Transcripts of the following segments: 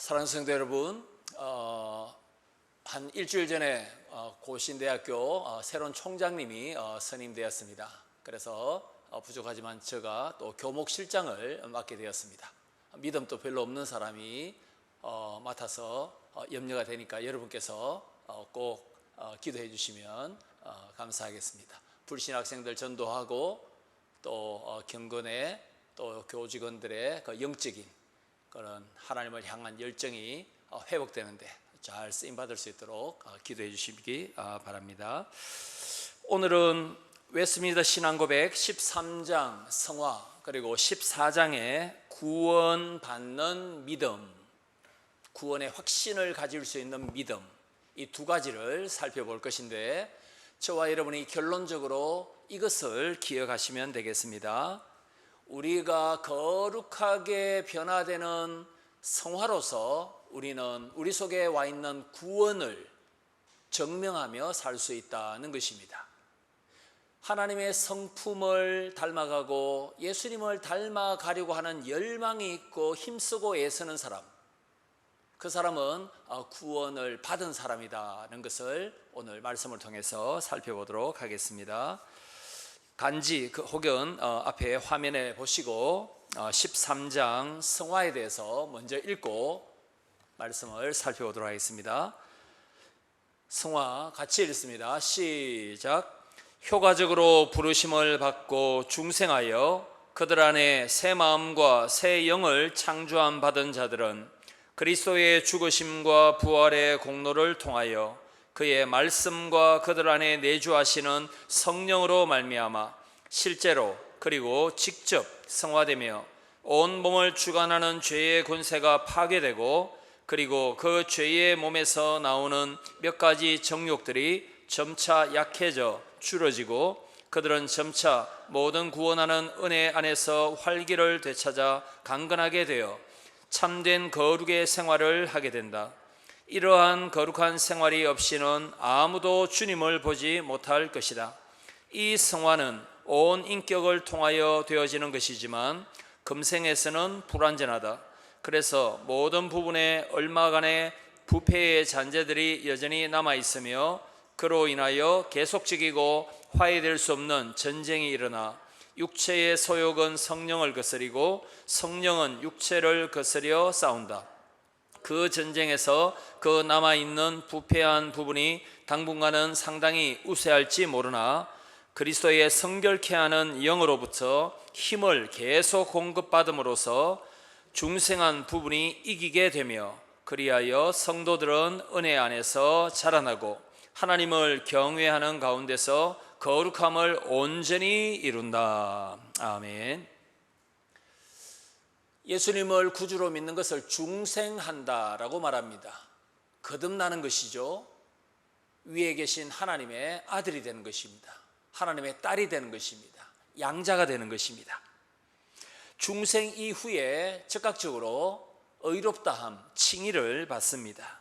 사랑하는 성도 여러분, 한 일주일 전에 고신대학교 새로운 총장님이 선임되었습니다. 그래서 부족하지만 제가 또 교목실장을 맡게 되었습니다. 믿음도 별로 없는 사람이 맡아서 염려가 되니까 여러분께서 꼭 기도해 주시면 감사하겠습니다. 불신 학생들 전도하고 또 경건의 또 교직원들의 그 영적인 그런 하나님을 향한 열정이 회복되는데 잘 쓰임받을 수 있도록 기도해 주시기 바랍니다. 오늘은 웨스트민스터 신앙고백 13장 성화 그리고 14장의 구원받는 믿음, 구원의 확신을 가질 수 있는 믿음, 이 두 가지를 살펴볼 것인데 저와 여러분이 결론적으로 이것을 기억하시면 되겠습니다. 우리가 거룩하게 변화되는 성화로서 우리는 우리 속에 와 있는 구원을 증명하며 살 수 있다는 것입니다. 하나님의 성품을 닮아가고 예수님을 닮아가려고 하는 열망이 있고 힘쓰고 애쓰는 사람, 그 사람은 구원을 받은 사람이라는 것을 오늘 말씀을 통해서 살펴보도록 하겠습니다. 간지 혹은 앞에 화면에 보시고 13장 성화에 대해서 먼저 읽고 말씀을 살펴보도록 하겠습니다. 성화 같이 읽습니다. 시작. 효과적으로 부르심을 받고 중생하여 그들 안에 새 마음과 새 영을 창조함 받은 자들은 그리스도의 죽으심과 부활의 공로를 통하여 그의 말씀과 그들 안에 내주하시는 성령으로 말미암아 실제로 그리고 직접 성화되며 온 몸을 주관하는 죄의 권세가 파괴되고 그리고 그 죄의 몸에서 나오는 몇 가지 정욕들이 점차 약해져 줄어지고 그들은 점차 모든 구원하는 은혜 안에서 활기를 되찾아 강건하게 되어 참된 거룩의 생활을 하게 된다. 이러한 거룩한 생활이 없이는 아무도 주님을 보지 못할 것이다. 이 성화는 온 인격을 통하여 되어지는 것이지만 금생에서는 불완전하다. 그래서 모든 부분에 얼마간의 부패의 잔재들이 여전히 남아있으며 그로 인하여 계속적이고 화해될 수 없는 전쟁이 일어나 육체의 소욕은 성령을 거스리고 성령은 육체를 거스려 싸운다. 그 전쟁에서 그 남아있는 부패한 부분이 당분간은 상당히 우세할지 모르나 그리스도의 성결케 하는 영으로부터 힘을 계속 공급받음으로써 중생한 부분이 이기게 되며 그리하여 성도들은 은혜 안에서 자라나고 하나님을 경외하는 가운데서 거룩함을 온전히 이룬다. 아멘. 예수님을 구주로 믿는 것을 중생한다라고 말합니다. 거듭나는 것이죠. 위에 계신 하나님의 아들이 되는 것입니다. 하나님의 딸이 되는 것입니다. 양자가 되는 것입니다. 중생 이후에 즉각적으로 의롭다함, 칭의를 받습니다.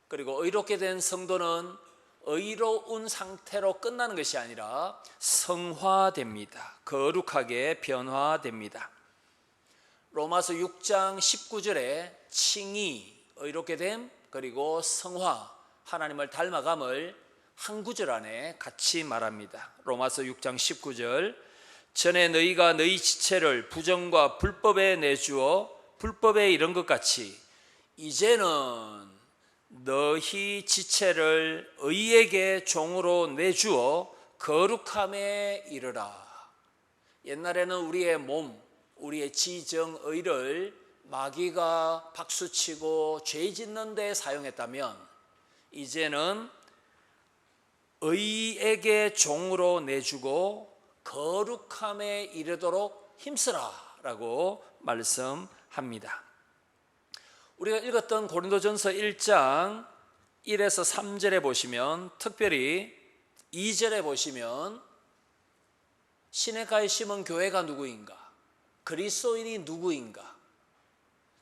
그리고 의롭게 된 성도는 의로운 상태로 끝나는 것이 아니라 성화됩니다. 거룩하게 변화됩니다. 로마서 6장 19절에 칭의, 의롭게 됨, 그리고 성화, 하나님을 닮아감을 한 구절 안에 같이 말합니다. 로마서 6장 19절. 전에 너희가 너희 지체를 부정과 불법에 내주어 불법에 이른 것 같이 이제는 너희 지체를 의에게 종으로 내주어 거룩함에 이르라. 옛날에는 우리의 몸, 우리의 지정의를 마귀가 박수치고 죄 짓는 데 사용했다면 이제는 의에게 종으로 내주고 거룩함에 이르도록 힘쓰라 라고 말씀합니다. 우리가 읽었던 고린도전서 1장 1에서 3절에 보시면, 특별히 2절에 보시면 시냇가에 심은 교회가 누구인가, 그리스도인이 누구인가,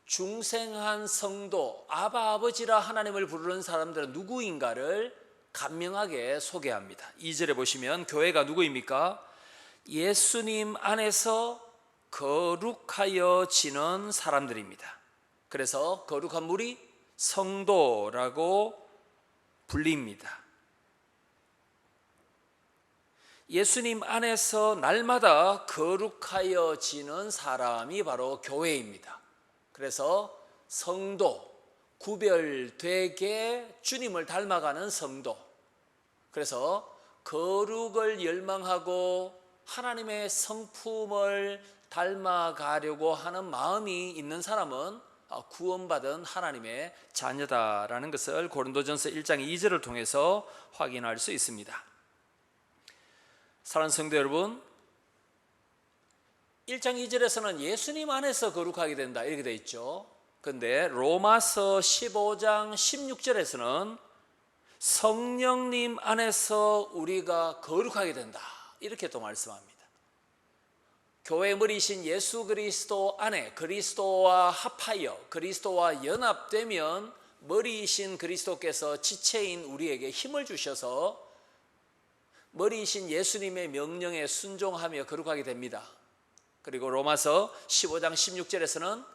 중생한 성도, 아바 아버지라 하나님을 부르는 사람들은 누구인가를 간명하게 소개합니다. 2절에 보시면 교회가 누구입니까? 예수님 안에서 거룩하여지는 사람들입니다. 그래서 거룩한 물이 성도라고 불립니다. 예수님 안에서 날마다 거룩하여지는 사람이 바로 교회입니다. 그래서 성도, 구별되게 주님을 닮아가는 성도, 그래서 거룩을 열망하고 하나님의 성품을 닮아가려고 하는 마음이 있는 사람은 구원받은 하나님의 자녀다라는 것을 고린도전서 1장 2절을 통해서 확인할 수 있습니다. 사랑하는 성도 여러분, 1장 2절에서는 예수님 안에서 거룩하게 된다 이렇게 되어 있죠. 그런데 로마서 15장 16절에서는 성령님 안에서 우리가 거룩하게 된다 이렇게 또 말씀합니다. 교회 머리이신 예수 그리스도 안에 그리스도와 합하여 그리스도와 연합되면 머리이신 그리스도께서 지체인 우리에게 힘을 주셔서 머리이신 예수님의 명령에 순종하며 거룩하게 됩니다. 그리고 로마서 15장 16절에서는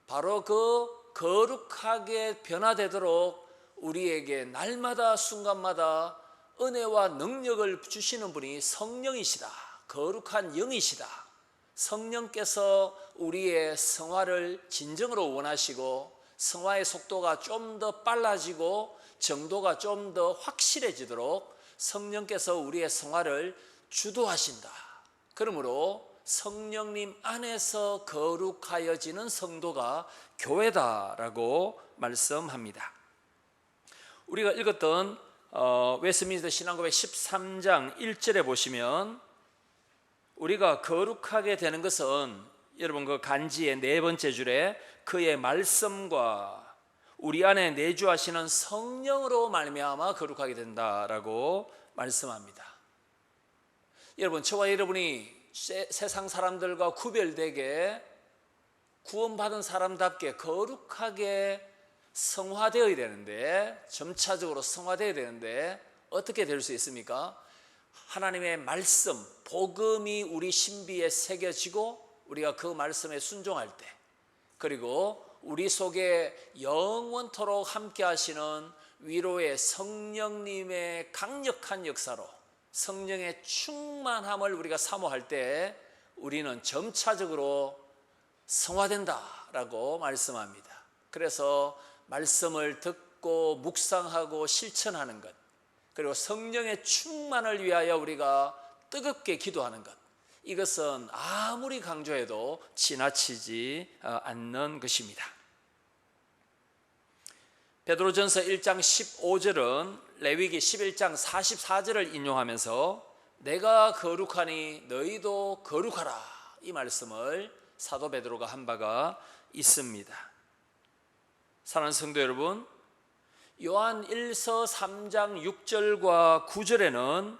바로 그 거룩하게 변화되도록 우리에게 날마다 순간마다 은혜와 능력을 주시는 분이 성령이시다. 거룩한 영이시다. 성령께서 우리의 성화를 진정으로 원하시고 성화의 속도가 좀 더 빨라지고 정도가 좀 더 확실해지도록 성령께서 우리의 성화를 주도하신다. 그러므로 성령님 안에서 거룩하여지는 성도가 교회다라고 말씀합니다. 우리가 읽었던 웨스트민스터 신앙고백 13장 1절에 보시면 우리가 거룩하게 되는 것은 여러분 그 간지의 네 번째 줄에 그의 말씀과 우리 안에 내주하시는 성령으로 말미암아 거룩하게 된다라고 말씀합니다. 여러분, 저와 여러분이 세상 사람들과 구별되게 구원받은 사람답게 거룩하게 성화되어야 되는데, 점차적으로 성화되어야 되는데 어떻게 될 수 있습니까? 하나님의 말씀, 복음이 우리 신비에 새겨지고 우리가 그 말씀에 순종할 때, 그리고 우리 속에 영원토록 함께 하시는 위로의 성령님의 강력한 역사로 성령의 충만함을 우리가 사모할 때 우리는 점차적으로 성화된다라고 말씀합니다. 그래서 말씀을 듣고 묵상하고 실천하는 것, 그리고 성령의 충만을 위하여 우리가 뜨겁게 기도하는 것, 이것은 아무리 강조해도 지나치지 않는 것입니다. 베드로전서 1장 15절은 레위기 11장 44절을 인용하면서 내가 거룩하니 너희도 거룩하라, 이 말씀을 사도 베드로가 한 바가 있습니다. 사랑하는 성도 여러분, 요한 1서 3장 6절과 9절에는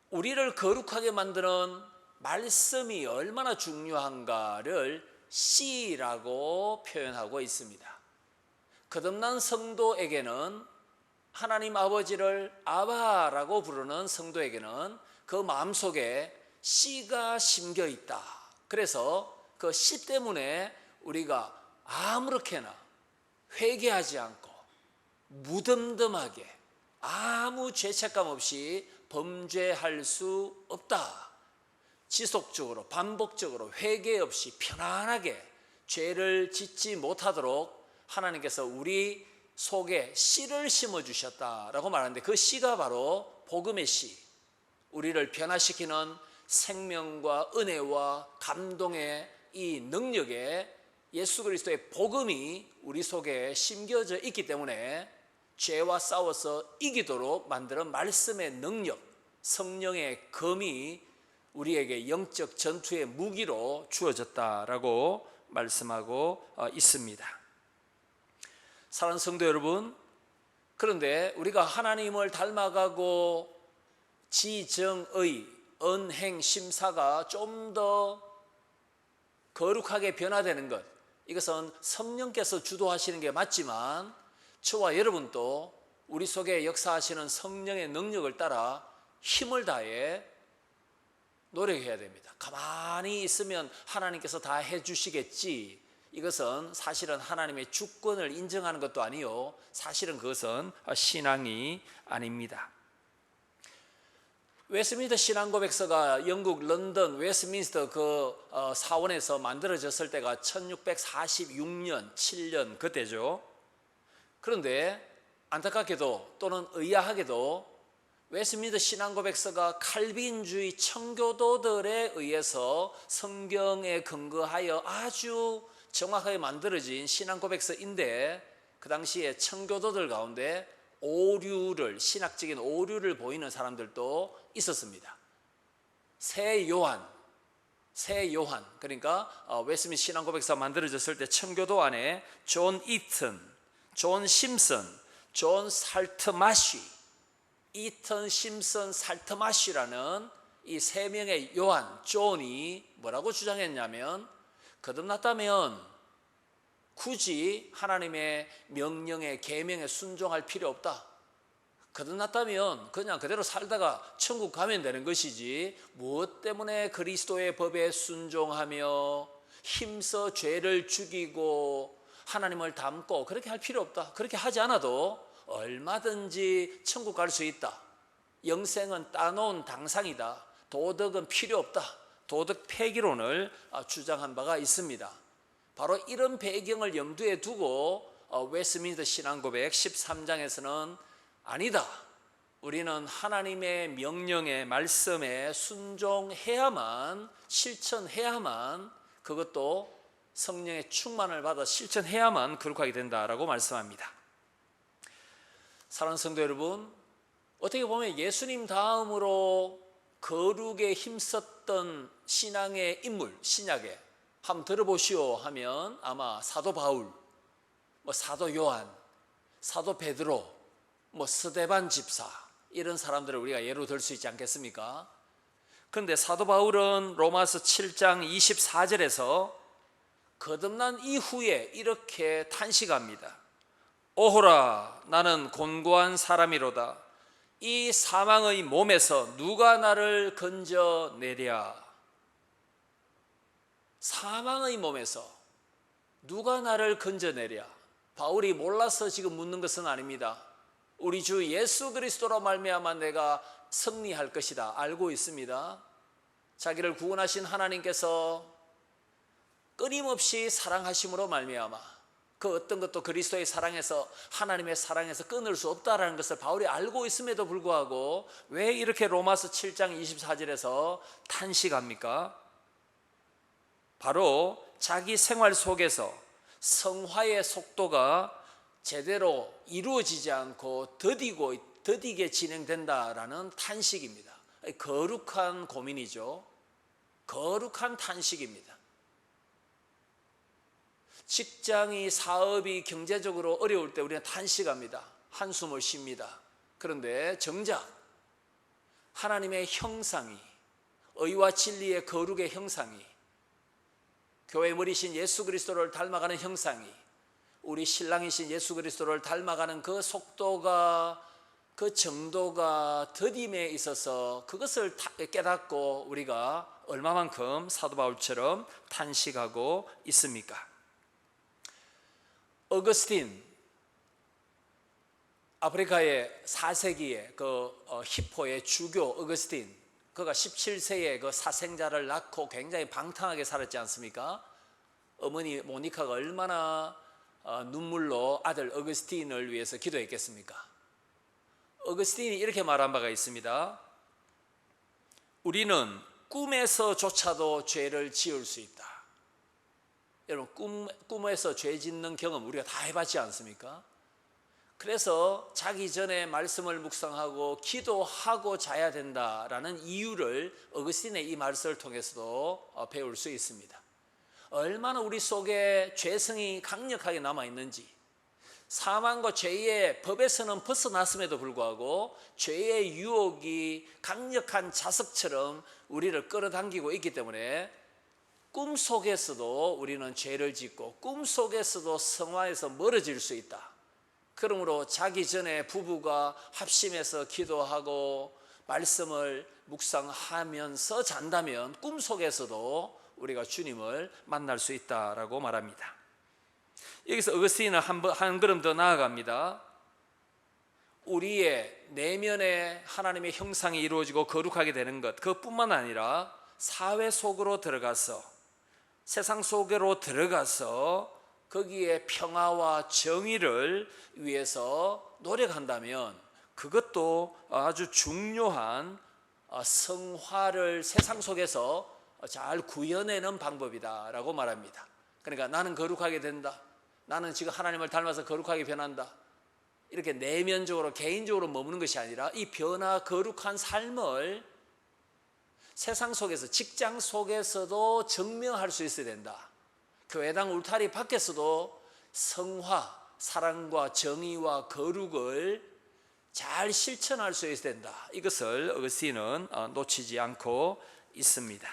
우리를 거룩하게 만드는 말씀이 얼마나 중요한가를 씨라고 표현하고 있습니다. 거듭난 성도에게는, 하나님 아버지를 아바라고 부르는 성도에게는 그 마음속에 씨가 심겨 있다. 그래서 그 씨 때문에 우리가 아무렇게나 회개하지 않고 무덤덤하게 아무 죄책감 없이 범죄할 수 없다. 지속적으로 반복적으로 회개 없이 편안하게 죄를 짓지 못하도록 하나님께서 우리 속에 씨를 심어주셨다라고 말하는데, 그 씨가 바로 복음의 씨, 우리를 변화시키는 생명과 은혜와 감동의 이 능력에 예수 그리스도의 복음이 우리 속에 심겨져 있기 때문에 죄와 싸워서 이기도록 만드는 말씀의 능력, 성령의 검이 우리에게 영적 전투의 무기로 주어졌다라고 말씀하고 있습니다. 사랑하는 성도 여러분, 그런데 우리가 하나님을 닮아가고 지정의 언행 심사가 좀 더 거룩하게 변화되는 것, 이것은 성령께서 주도하시는 게 맞지만 저와 여러분도 우리 속에 역사하시는 성령의 능력을 따라 힘을 다해 노력해야 됩니다. 가만히 있으면 하나님께서 다 해주시겠지, 이것은 사실은 하나님의 주권을 인정하는 것도 아니요, 사실은 그것은 신앙이 아닙니다. 웨스트민스터 신앙고백서가 영국 런던 웨스트민스터 그 사원에서 만들어졌을 때가 1646년 7년 그때죠. 그런데 안타깝게도 또는 의아하게도 웨스트민스터 신앙고백서가 칼빈주의 청교도들에 의해서 성경에 근거하여 아주 정확하게 만들어진 신앙고백서인데, 그 당시에 청교도들 가운데 오류를, 신학적인 오류를 보이는 사람들도 있었습니다. 새 요한, 그러니까 웨스트민스터 신앙고백서 만들어졌을 때 청교도 안에 존 이튼, 존 심슨, 존 살트마시, 이튼, 심슨, 살트마시라는 이 세 명의 요한, 존이 뭐라고 주장했냐면, 거듭났다면 굳이 하나님의 명령에 계명에 순종할 필요 없다. 거듭났다면 그냥 그대로 살다가 천국 가면 되는 것이지, 무엇 때문에 그리스도의 법에 순종하며 힘써 죄를 죽이고 하나님을 닮고 그렇게 할 필요 없다. 그렇게 하지 않아도 얼마든지 천국 갈 수 있다. 영생은 따놓은 당상이다. 도덕은 필요 없다. 도덕 폐기론을 주장한 바가 있습니다. 바로 이런 배경을 염두에 두고 웨스트민스터 신앙고백 13장에서는 아니다, 우리는 하나님의 명령에, 말씀에 순종해야만, 실천해야만, 그것도 성령의 충만을 받아 실천해야만 거룩하게 된다라고 말씀합니다. 사랑하는 성도 여러분, 어떻게 보면 예수님 다음으로 거룩에 힘썼던 신앙의 인물, 신약에 한번 들어보시오 하면 아마 사도 바울, 사도 요한, 사도 베드로, 스데반 집사, 이런 사람들을 우리가 예로 들 수 있지 않겠습니까? 그런데 사도 바울은 로마서 7장 24절에서 거듭난 이후에 이렇게 탄식합니다. 오호라, 나는 곤고한 사람이로다. 이 사망의 몸에서 누가 나를 건져내랴. 사망의 몸에서 누가 나를 건져내랴. 바울이 몰라서 지금 묻는 것은 아닙니다. 우리 주 예수 그리스도로 말미암아 내가 승리할 것이다, 알고 있습니다. 자기를 구원하신 하나님께서 끊임없이 사랑하심으로 말미암아 그 어떤 것도 그리스도의 사랑에서, 하나님의 사랑에서 끊을 수 없다라는 것을 바울이 알고 있음에도 불구하고 왜 이렇게 로마서 7장 24절에서 탄식합니까? 바로 자기 생활 속에서 성화의 속도가 제대로 이루어지지 않고 더디게 진행된다라는 탄식입니다. 거룩한 고민이죠. 거룩한 탄식입니다. 직장이, 사업이 경제적으로 어려울 때 우리는 탄식합니다. 한숨을 쉽니다. 그런데 정작 하나님의 형상이, 의와 진리의 거룩의 형상이, 교회 머리신 예수 그리스도를 닮아가는 형상이, 우리 신랑이신 예수 그리스도를 닮아가는 그 속도가, 그 정도가 더딤에 있어서 그것을 깨닫고 우리가 얼마만큼 사도 바울처럼 탄식하고 있습니까? 어거스틴, 아프리카의 4세기의 히포의 주교 어거스틴, 그가 17세에 그 사생자를 낳고 굉장히 방탕하게 살았지 않습니까? 어머니 모니카가 얼마나 눈물로 아들 어거스틴을 위해서 기도했겠습니까? 어거스틴이 이렇게 말한 바가 있습니다. 우리는 꿈에서조차도 죄를 지을 수 있다. 여러분, 꿈에서 죄 짓는 경험 우리가 다 해봤지 않습니까? 그래서 자기 전에 말씀을 묵상하고 기도하고 자야 된다라는 이유를 어거스틴의 이 말씀을 통해서도 배울 수 있습니다. 얼마나 우리 속에 죄성이 강력하게 남아있는지, 사망과 죄의 법에서는 벗어났음에도 불구하고 죄의 유혹이 강력한 자석처럼 우리를 끌어당기고 있기 때문에 꿈속에서도 우리는 죄를 짓고 꿈속에서도 성화에서 멀어질 수 있다. 그러므로 자기 전에 부부가 합심해서 기도하고 말씀을 묵상하면서 잔다면 꿈속에서도 우리가 주님을 만날 수 있다라고 말합니다. 여기서 어거스틴은 한 걸음 더 나아갑니다. 우리의 내면에 하나님의 형상이 이루어지고 거룩하게 되는 것, 그것뿐만 아니라 사회 속으로 들어가서, 세상 속으로 들어가서 거기에 평화와 정의를 위해서 노력한다면 그것도 아주 중요한 성화를 세상 속에서 잘 구현해내는 방법이다라고 말합니다. 그러니까 나는 거룩하게 된다, 나는 지금 하나님을 닮아서 거룩하게 변한다, 이렇게 내면적으로 개인적으로 머무는 것이 아니라 이 변화 거룩한 삶을 세상 속에서, 직장 속에서도 증명할 수 있어야 된다. 교회당 울타리 밖에서도 성화, 사랑과 정의와 거룩을 잘 실천할 수 있어야 된다. 이것을 어거스틴은 놓치지 않고 있습니다.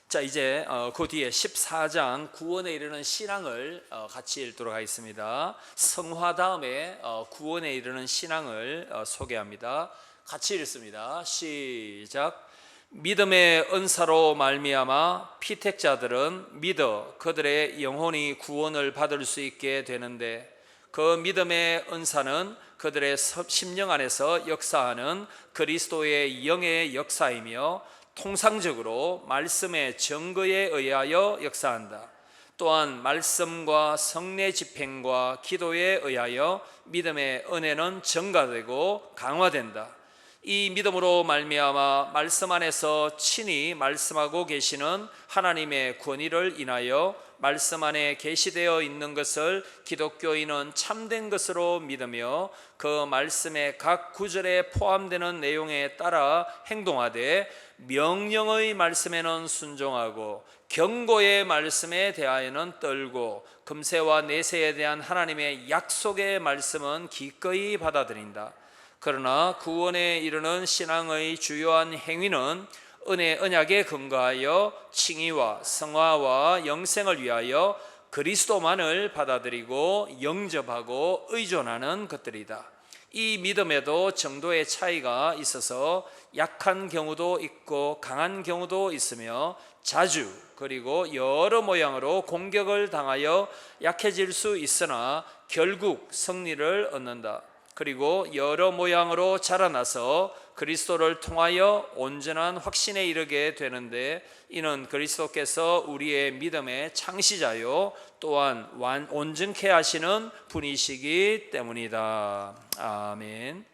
자, 이제 그 뒤에 14장 구원에 이르는 신앙을 같이 읽도록 하겠습니다. 성화 다음에 구원에 이르는 신앙을 소개합니다. 같이 읽습니다. 시작. 믿음의 은사로 말미암아 피택자들은 믿어 그들의 영혼이 구원을 받을 수 있게 되는데, 그 믿음의 은사는 그들의 심령 안에서 역사하는 그리스도의 영의 역사이며 통상적으로 말씀의 증거에 의하여 역사한다. 또한 말씀과 성례 집행과 기도에 의하여 믿음의 은혜는 증가되고 강화된다. 이 믿음으로 말미암아 말씀 안에서 친히 말씀하고 계시는 하나님의 권위를 인하여 말씀 안에 계시되어 있는 것을 기독교인은 참된 것으로 믿으며 그 말씀의 각 구절에 포함되는 내용에 따라 행동하되, 명령의 말씀에는 순종하고 경고의 말씀에 대하여는 떨고 금세와 내세에 대한 하나님의 약속의 말씀은 기꺼이 받아들인다. 그러나 구원에 이르는 신앙의 주요한 행위는 은혜 언약에 근거하여 칭의와 성화와 영생을 위하여 그리스도만을 받아들이고 영접하고 의존하는 것들이다. 이 믿음에도 정도의 차이가 있어서 약한 경우도 있고 강한 경우도 있으며 자주 그리고 여러 모양으로 공격을 당하여 약해질 수 있으나 결국 승리를 얻는다. 그리고 여러 모양으로 자라나서 그리스도를 통하여 온전한 확신에 이르게 되는데, 이는 그리스도께서 우리의 믿음의 창시자요 또한 온전케 하시는 분이시기 때문이다. 아멘.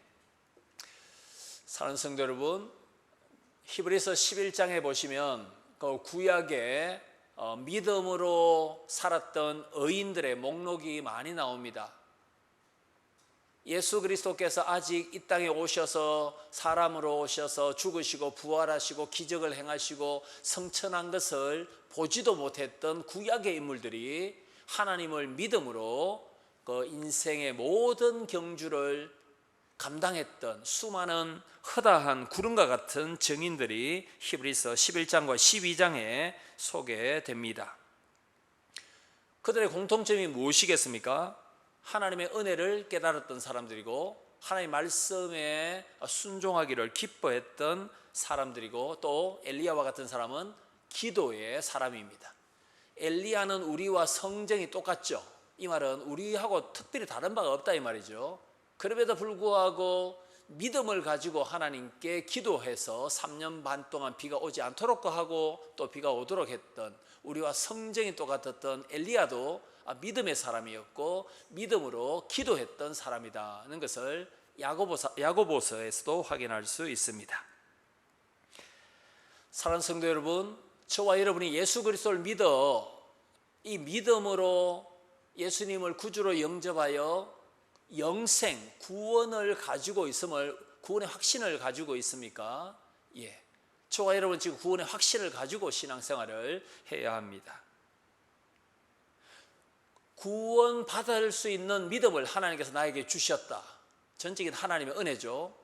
사랑하는 성도 여러분, 히브리서 11장에 보시면 그 구약에 믿음으로 살았던 의인들의 목록이 많이 나옵니다. 예수 그리스도께서 아직 이 땅에 오셔서 사람으로 오셔서 죽으시고 부활하시고 기적을 행하시고 성천한 것을 보지도 못했던 구약의 인물들이 하나님을 믿음으로 그 인생의 모든 경주를 감당했던 수많은 허다한 구름과 같은 증인들이 히브리서 11장과 12장에 소개됩니다. 그들의 공통점이 무엇이겠습니까? 하나님의 은혜를 깨달았던 사람들이고 하나님의 말씀에 순종하기를 기뻐했던 사람들이고, 또 엘리야와 같은 사람은 기도의 사람입니다. 엘리야는 우리와 성정이 똑같죠. 이 말은 우리하고 특별히 다른 바가 없다 이 말이죠. 그럼에도 불구하고 믿음을 가지고 하나님께 기도해서 3년 반 동안 비가 오지 않도록 하고 또 비가 오도록 했던, 우리와 성정이 똑같았던 엘리야도 믿음의 사람이었고 믿음으로 기도했던 사람이라는 것을 야고보서에서도 확인할 수 있습니다. 사랑하는 성도 여러분, 저와 여러분이 예수 그리스도를 믿어 이 믿음으로 예수님을 구주로 영접하여 영생, 구원을 가지고 있음을, 구원의 확신을 가지고 있습니까? 예, 저와 여러분 지금 구원의 확신을 가지고 신앙생활을 해야 합니다. 구원받을 수 있는 믿음을 하나님께서 나에게 주셨다. 전적인 하나님의 은혜죠.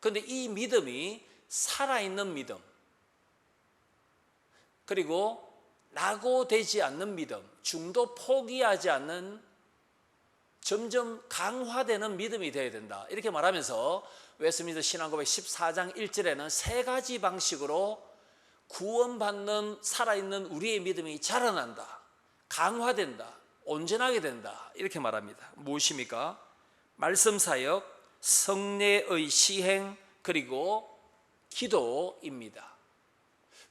그런데 이 믿음이 살아있는 믿음, 그리고 낙오되지 않는 믿음, 중도 포기하지 않는 점점 강화되는 믿음이 되어야 된다. 이렇게 말하면서 웨스트민스터 신앙고백 14장 1절에는 세 가지 방식으로 구원받는 살아있는 우리의 믿음이 자라난다. 강화된다, 온전하게 된다, 이렇게 말합니다. 무엇입니까? 말씀 사역, 성례의 시행, 그리고 기도입니다.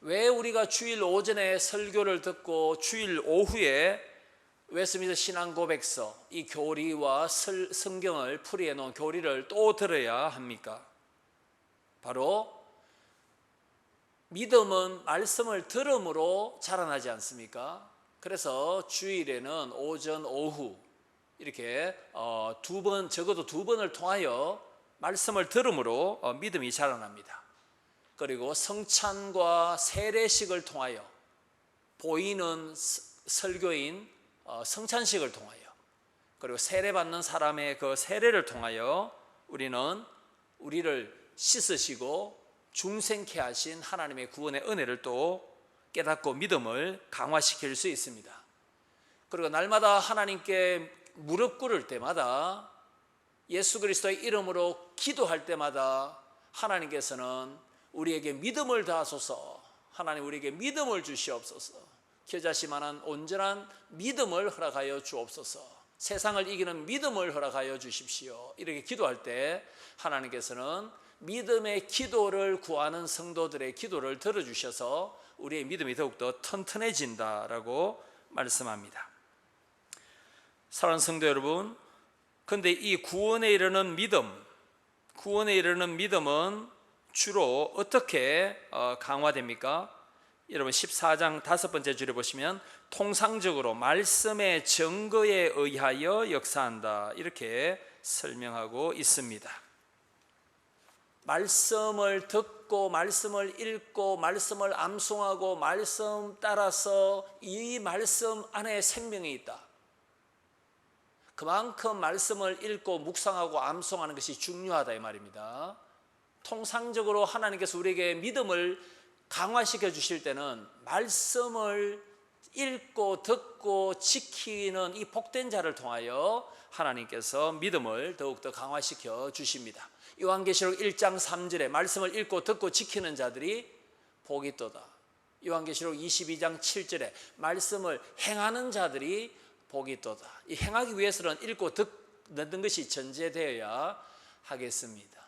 왜 우리가 주일 오전에 설교를 듣고 주일 오후에 웨스트민스터 신앙고백서, 이 교리와 성경을 풀이해 놓은 교리를 또 들어야 합니까? 바로 믿음은 말씀을 들음으로 자라나지 않습니까? 그래서 주일에는 오전, 오후 이렇게 적어도 두 번을 통하여 말씀을 들음으로 믿음이 자라납니다. 그리고 성찬과 세례식을 통하여, 보이는 설교인 성찬식을 통하여, 그리고 세례받는 사람의 그 세례를 통하여 우리를 씻으시고 중생케 하신 하나님의 구원의 은혜를 또 깨닫고 믿음을 강화시킬 수 있습니다. 그리고 날마다 하나님께 무릎 꿇을 때마다, 예수 그리스도의 이름으로 기도할 때마다 하나님께서는 우리에게 믿음을 다하소서, 하나님 우리에게 믿음을 주시옵소서, 겨자씨만한 온전한 믿음을 허락하여 주옵소서, 세상을 이기는 믿음을 허락하여 주십시오. 이렇게 기도할 때 하나님께서는 믿음의 기도를 구하는 성도들의 기도를 들어주셔서 우리의 믿음이 더욱더 튼튼해진다라고 말씀합니다. 사랑하는 성도 여러분, 그런데 이 구원에 이르는 믿음은 주로 어떻게 강화됩니까? 여러분 14장 5번째 줄에 보시면 통상적으로 말씀의 증거에 의하여 역사한다, 이렇게 설명하고 있습니다. 말씀을 듣고 말씀을 읽고 말씀을 암송하고 말씀 따라서 이 말씀 안에 생명이 있다. 그만큼 말씀을 읽고 묵상하고 암송하는 것이 중요하다, 이 말입니다. 통상적으로 하나님께서 우리에게 믿음을 강화시켜 주실 때는 말씀을 읽고 듣고 지키는 이 복된 자를 통하여 하나님께서 믿음을 더욱더 강화시켜 주십니다. 요한계시록 1장 3절에 말씀을 읽고 듣고 지키는 자들이 복이 있도다. 요한계시록 22장 7절에 말씀을 행하는 자들이 복이 있도다. 이 행하기 위해서는 읽고 듣는 것이 전제되어야 하겠습니다.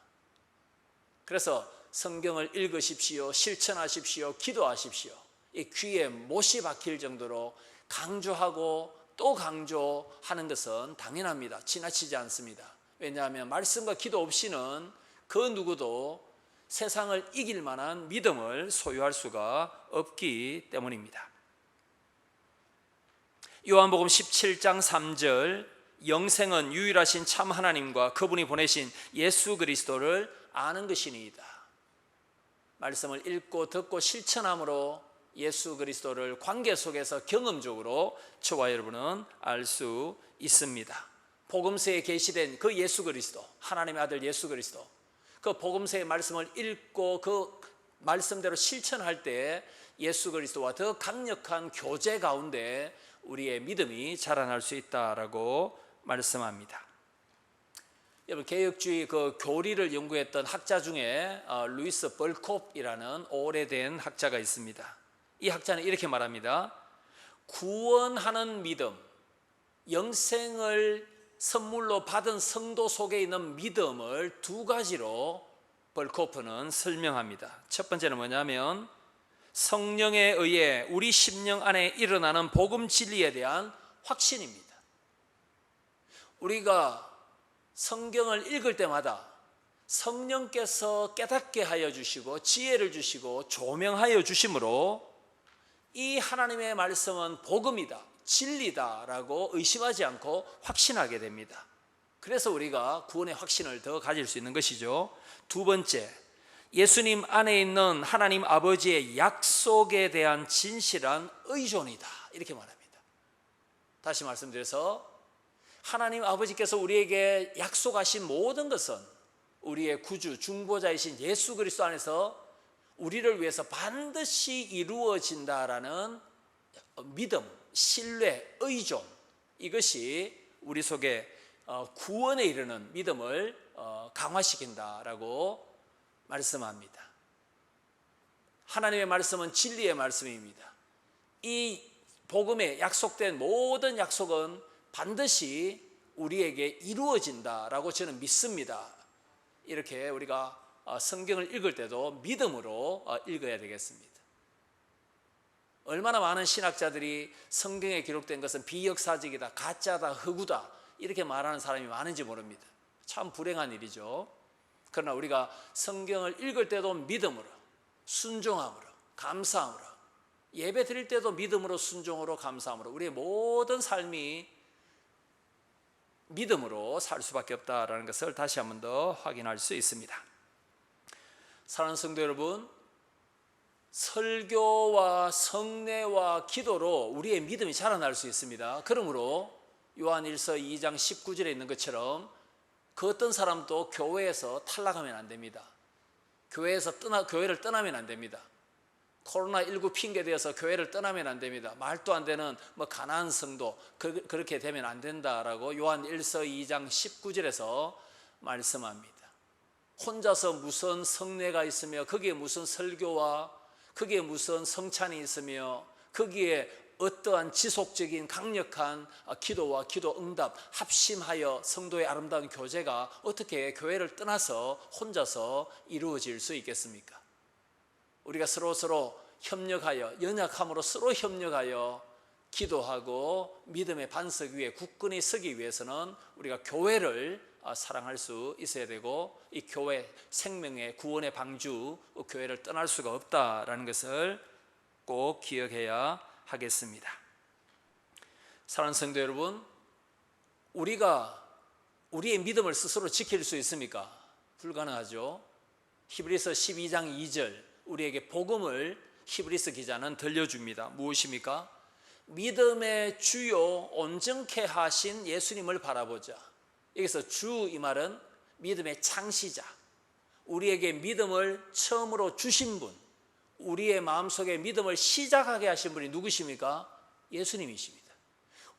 그래서 성경을 읽으십시오, 실천하십시오, 기도하십시오, 이 귀에 못이 박힐 정도로 강조하고 또 강조하는 것은 당연합니다. 지나치지 않습니다. 왜냐하면 말씀과 기도 없이는 그 누구도 세상을 이길 만한 믿음을 소유할 수가 없기 때문입니다. 요한복음 17장 3절, 영생은 유일하신 참 하나님과 그분이 보내신 예수 그리스도를 아는 것이니이다. 말씀을 읽고 듣고 실천함으로 예수 그리스도를 관계 속에서 경험적으로 저와 여러분은 알 수 있습니다. 복음서에 계시된 그 예수 그리스도, 하나님의 아들 예수 그리스도, 그 복음서의 말씀을 읽고 그 말씀대로 실천할 때 예수 그리스도와 더 강력한 교제 가운데 우리의 믿음이 자라날 수 있다라고 말씀합니다. 여러분, 개혁주의 그 교리를 연구했던 학자 중에 루이스 벌콥이라는 오래된 학자가 있습니다. 이 학자는 이렇게 말합니다. 구원하는 믿음, 영생을 선물로 받은 성도 속에 있는 믿음을 두 가지로 벌코프는 설명합니다. 첫 번째는 뭐냐면 성령에 의해 우리 심령 안에 일어나는 복음 진리에 대한 확신입니다. 우리가 성경을 읽을 때마다 성령께서 깨닫게 하여 주시고 지혜를 주시고 조명하여 주심으로 이 하나님의 말씀은 복음이다, 진리다라고 의심하지 않고 확신하게 됩니다. 그래서 우리가 구원의 확신을 더 가질 수 있는 것이죠. 두 번째, 예수님 안에 있는 하나님 아버지의 약속에 대한 진실한 의존이다, 이렇게 말합니다. 다시 말씀드려서 하나님 아버지께서 우리에게 약속하신 모든 것은 우리의 구주 중보자이신 예수 그리스도 안에서 우리를 위해서 반드시 이루어진다라는 믿음, 신뢰, 의존, 이것이 우리 속에 구원에 이르는 믿음을 강화시킨다라고 말씀합니다. 하나님의 말씀은 진리의 말씀입니다. 이 복음에 약속된 모든 약속은 반드시 우리에게 이루어진다라고 저는 믿습니다. 이렇게 우리가 성경을 읽을 때도 믿음으로 읽어야 되겠습니다. 얼마나 많은 신학자들이 성경에 기록된 것은 비역사적이다, 가짜다, 흑우다 이렇게 말하는 사람이 많은지 모릅니다. 참 불행한 일이죠. 그러나 우리가 성경을 읽을 때도 믿음으로, 순종함으로, 감사함으로, 예배 드릴 때도 믿음으로, 순종으로, 감사함으로 우리의 모든 삶이 믿음으로 살 수밖에 없다라는 것을 다시 한 번 더 확인할 수 있습니다. 사랑하는 성도 여러분, 설교와 성례와 기도로 우리의 믿음이 자라날 수 있습니다. 그러므로 요한일서 2장 19절에 있는 것처럼 그 어떤 사람도 교회에서 탈락하면 안 됩니다. 교회를 떠나면 안 됩니다. 코로나19 핑계대어서 교회를 떠나면 안 됩니다. 말도 안 되는 가난한 성도 그렇게 되면 안 된다라고 요한일서 2장 19절에서 말씀합니다. 혼자서 무슨 성례가 있으며 거기에 무슨 설교와 거기에 무슨 성찬이 있으며 거기에 어떠한 지속적인 강력한 기도와 기도 응답 합심하여 성도의 아름다운 교제가 어떻게 교회를 떠나서 혼자서 이루어질 수 있겠습니까? 우리가 서로 협력하여 연약함으로 서로 협력하여 기도하고 믿음의 반석 위에 굳건히 서기 위해서는 우리가 교회를 사랑할 수 있어야 되고 이 교회 생명의 구원의 방주 교회를 떠날 수가 없다라는 것을 꼭 기억해야 하겠습니다. 사랑하는 성도 여러분, 우리가 우리의 믿음을 스스로 지킬 수 있습니까? 불가능하죠. 히브리서 12장 2절 우리에게 복음을 히브리서 기자는 들려줍니다. 무엇입니까? 믿음의 주요 온전케 하신 예수님을 바라보자. 여기서 주 이 말은 믿음의 창시자, 우리에게 믿음을 처음으로 주신 분, 우리의 마음속에 믿음을 시작하게 하신 분이 누구십니까? 예수님이십니다.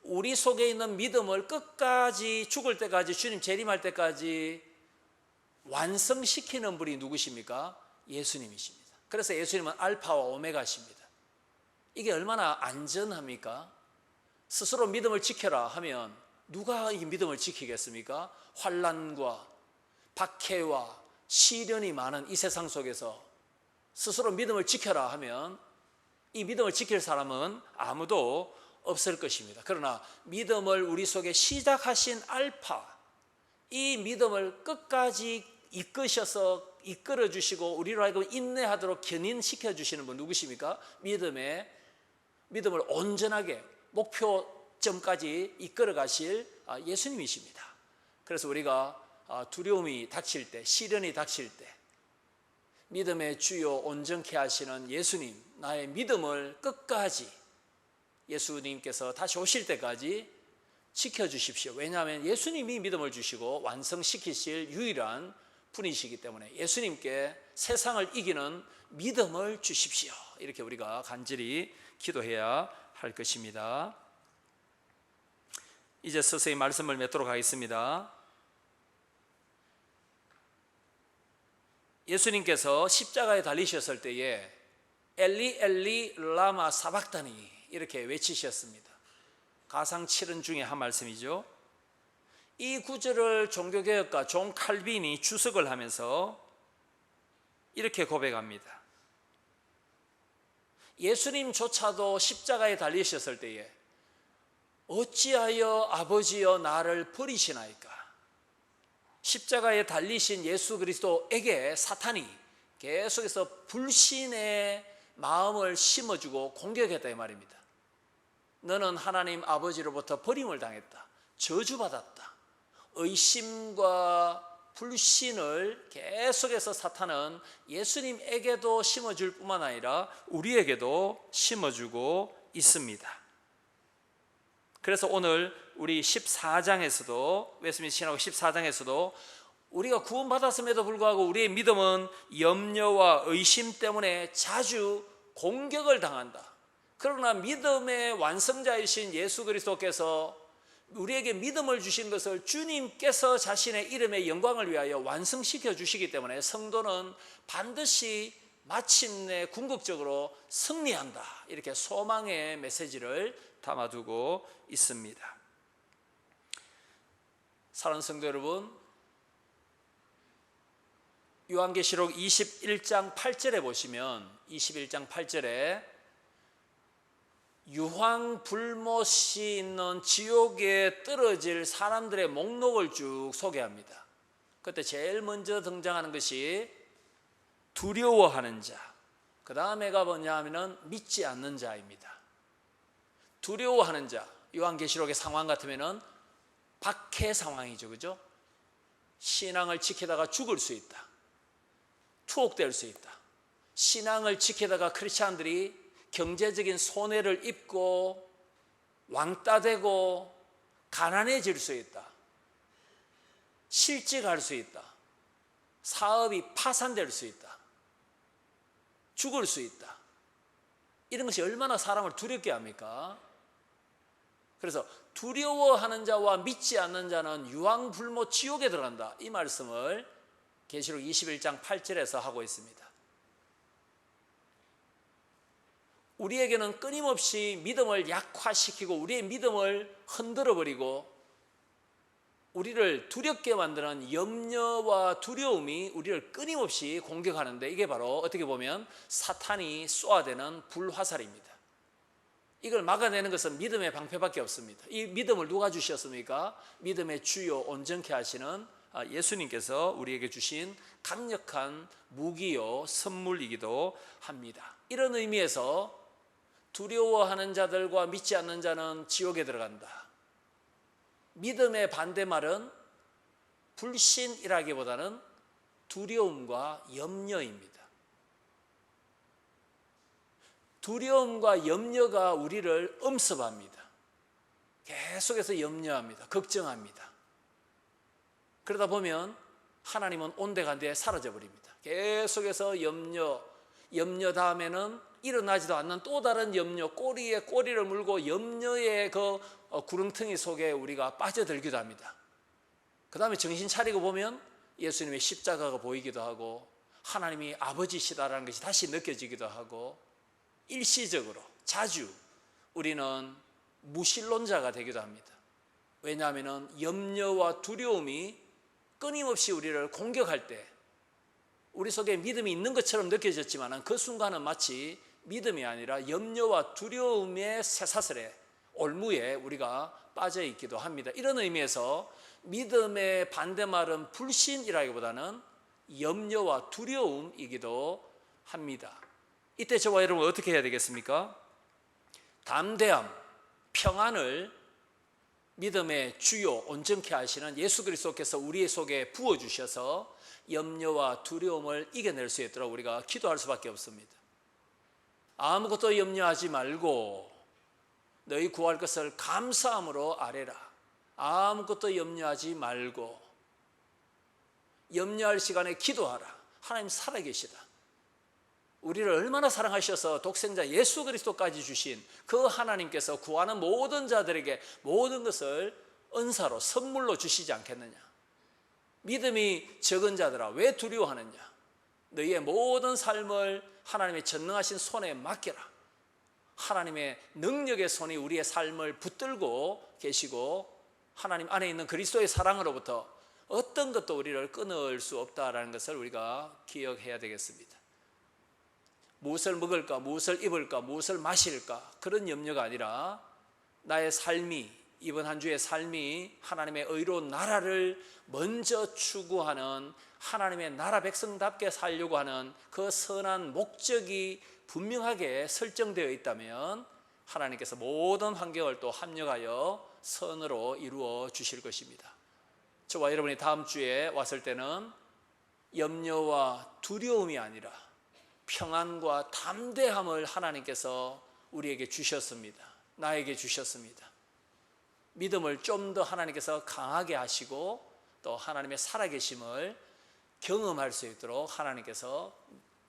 우리 속에 있는 믿음을 끝까지 죽을 때까지 주님 재림할 때까지 완성시키는 분이 누구십니까? 예수님이십니다. 그래서 예수님은 알파와 오메가십니다. 이게 얼마나 안전합니까? 스스로 믿음을 지켜라 하면 누가 이 믿음을 지키겠습니까? 환난과 박해와 시련이 많은 이 세상 속에서 스스로 믿음을 지켜라 하면 이 믿음을 지킬 사람은 아무도 없을 것입니다. 그러나 믿음을 우리 속에 시작하신 알파, 이 믿음을 끝까지 이끌어 주시고 우리로 하여금 인내하도록 견인시켜 주시는 분 누구십니까? 믿음을 온전하게 목표점까지 이끌어 가실 예수님이십니다. 그래서 우리가 두려움이 닥칠 때, 시련이 닥칠 때 믿음의 주요 온전케 하시는 예수님, 나의 믿음을 끝까지 예수님께서 다시 오실 때까지 지켜주십시오. 왜냐하면 예수님이 믿음을 주시고 완성시키실 유일한 분이시기 때문에 예수님께 세상을 이기는 믿음을 주십시오. 이렇게 우리가 간절히 기도해야 할 것입니다. 이제 서서히 말씀을 맺도록 하겠습니다. 예수님께서 십자가에 달리셨을 때에 엘리 엘리 라마 사박다니 이렇게 외치셨습니다. 가상 7은 중에 한 말씀이죠. 이 구절을 종교개혁가 존 칼빈이 주석을 하면서 이렇게 고백합니다. 예수님조차도 십자가에 달리셨을 때에 어찌하여 아버지여 나를 버리시나이까? 십자가에 달리신 예수 그리스도에게 사탄이 계속해서 불신의 마음을 심어주고 공격했다 이 말입니다. 너는 하나님 아버지로부터 버림을 당했다, 저주받았다. 의심과 불신을 계속해서 사탄은 예수님에게도 심어줄 뿐만 아니라 우리에게도 심어주고 있습니다. 그래서 오늘 우리 14장에서도 웨스민스터 신학교 14장에서도 우리가 구원받았음에도 불구하고 우리의 믿음은 염려와 의심 때문에 자주 공격을 당한다. 그러나 믿음의 완성자이신 예수 그리스도께서 우리에게 믿음을 주신 것을 주님께서 자신의 이름의 영광을 위하여 완성시켜 주시기 때문에 성도는 반드시 마침내 궁극적으로 승리한다. 이렇게 소망의 메시지를 담아두고 있습니다. 사랑하는 성도 여러분, 요한계시록 21장 8절에 보시면 21장 8절에 유황불못이 있는 지옥에 떨어질 사람들의 목록을 쭉 소개합니다. 그때 제일 먼저 등장하는 것이 두려워하는 자, 그 다음에가 뭐냐 하면 믿지 않는 자입니다. 두려워하는 자, 요한계시록의 상황 같으면 박해 상황이죠, 그죠? 신앙을 지키다가 죽을 수 있다, 투옥될 수 있다. 신앙을 지키다가 크리스찬들이 경제적인 손해를 입고 왕따되고 가난해질 수 있다, 실직할 수 있다, 사업이 파산될 수 있다, 죽을 수 있다. 이런 것이 얼마나 사람을 두렵게 합니까? 그래서 두려워하는 자와 믿지 않는 자는 유황불못 지옥에 들어간다, 이 말씀을 계시록 21장 8절에서 하고 있습니다. 우리에게는 끊임없이 믿음을 약화시키고 우리의 믿음을 흔들어버리고 우리를 두렵게 만드는 염려와 두려움이 우리를 끊임없이 공격하는데, 이게 바로 어떻게 보면 사탄이 쏘아대는 불화살입니다. 이걸 막아내는 것은 믿음의 방패밖에 없습니다. 이 믿음을 누가 주셨습니까? 믿음의 주요 온전케 하시는 예수님께서 우리에게 주신 강력한 무기요 선물이기도 합니다. 이런 의미에서 두려워하는 자들과 믿지 않는 자는 지옥에 들어간다. 믿음의 반대말은 불신이라기보다는 두려움과 염려입니다. 두려움과 염려가 우리를 엄습합니다. 계속해서 염려합니다. 걱정합니다. 그러다 보면 하나님은 온데간데 사라져 버립니다. 계속해서 염려 다음에는 일어나지도 않는 또 다른 염려, 꼬리에 꼬리를 물고 염려의 그 구렁텅이 속에 우리가 빠져들기도 합니다. 그 다음에 정신 차리고 보면 예수님의 십자가가 보이기도 하고 하나님이 아버지시다라는 것이 다시 느껴지기도 하고, 일시적으로 자주 우리는 무신론자가 되기도 합니다. 왜냐하면 염려와 두려움이 끊임없이 우리를 공격할 때 우리 속에 믿음이 있는 것처럼 느껴졌지만 그 순간은 마치 믿음이 아니라 염려와 두려움의 쇠사슬에, 올무에 우리가 빠져 있기도 합니다. 이런 의미에서 믿음의 반대말은 불신이라기보다는 염려와 두려움이기도 합니다. 이때 저와 여러분 어떻게 해야 되겠습니까? 담대함, 평안을 믿음의 주요 온전케 하시는 예수 그리스도께서 우리 속에 부어주셔서 염려와 두려움을 이겨낼 수 있도록 우리가 기도할 수밖에 없습니다. 아무것도 염려하지 말고 너희 구할 것을 감사함으로 아뢰라. 아무것도 염려하지 말고 염려할 시간에 기도하라. 하나님 살아계시다. 우리를 얼마나 사랑하셔서 독생자 예수 그리스도까지 주신 그 하나님께서 구하는 모든 자들에게 모든 것을 은사로 선물로 주시지 않겠느냐. 믿음이 적은 자들아 왜 두려워하느냐. 너희의 모든 삶을 하나님의 전능하신 손에 맡겨라. 하나님의 능력의 손이 우리의 삶을 붙들고 계시고 하나님 안에 있는 그리스도의 사랑으로부터 어떤 것도 우리를 끊을 수 없다라는 것을 우리가 기억해야 되겠습니다. 무엇을 먹을까, 무엇을 입을까, 무엇을 마실까, 그런 염려가 아니라 나의 삶이, 이번 한 주의 삶이 하나님의 의로운 나라를 먼저 추구하는, 하나님의 나라 백성답게 살려고 하는 그 선한 목적이 분명하게 설정되어 있다면 하나님께서 모든 환경을 또 합력하여 선으로 이루어 주실 것입니다. 저와 여러분이 다음 주에 왔을 때는 염려와 두려움이 아니라 평안과 담대함을 하나님께서 우리에게 주셨습니다. 나에게 주셨습니다. 믿음을 좀 더 하나님께서 강하게 하시고 또 하나님의 살아계심을 경험할 수 있도록 하나님께서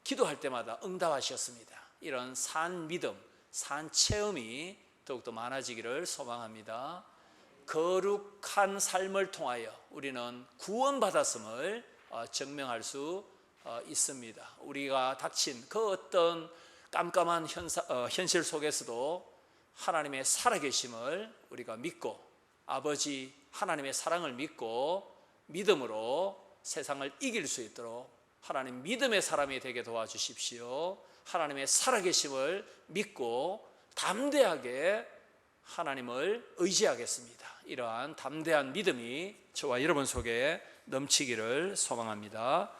기도할 때마다 응답하셨습니다. 이런 산 믿음, 산 체험이 더욱더 많아지기를 소망합니다. 거룩한 삶을 통하여 우리는 구원받았음을 증명할 수 있습니다. 우리가 닥친 그 어떤 깜깜한 현실 속에서도 하나님의 살아계심을 우리가 믿고, 아버지 하나님의 사랑을 믿고 믿음으로 세상을 이길 수 있도록 하나님 믿음의 사람이 되게 도와주십시오. 하나님의 살아계심을 믿고 담대하게 하나님을 의지하겠습니다. 이러한 담대한 믿음이 저와 여러분 속에 넘치기를 소망합니다.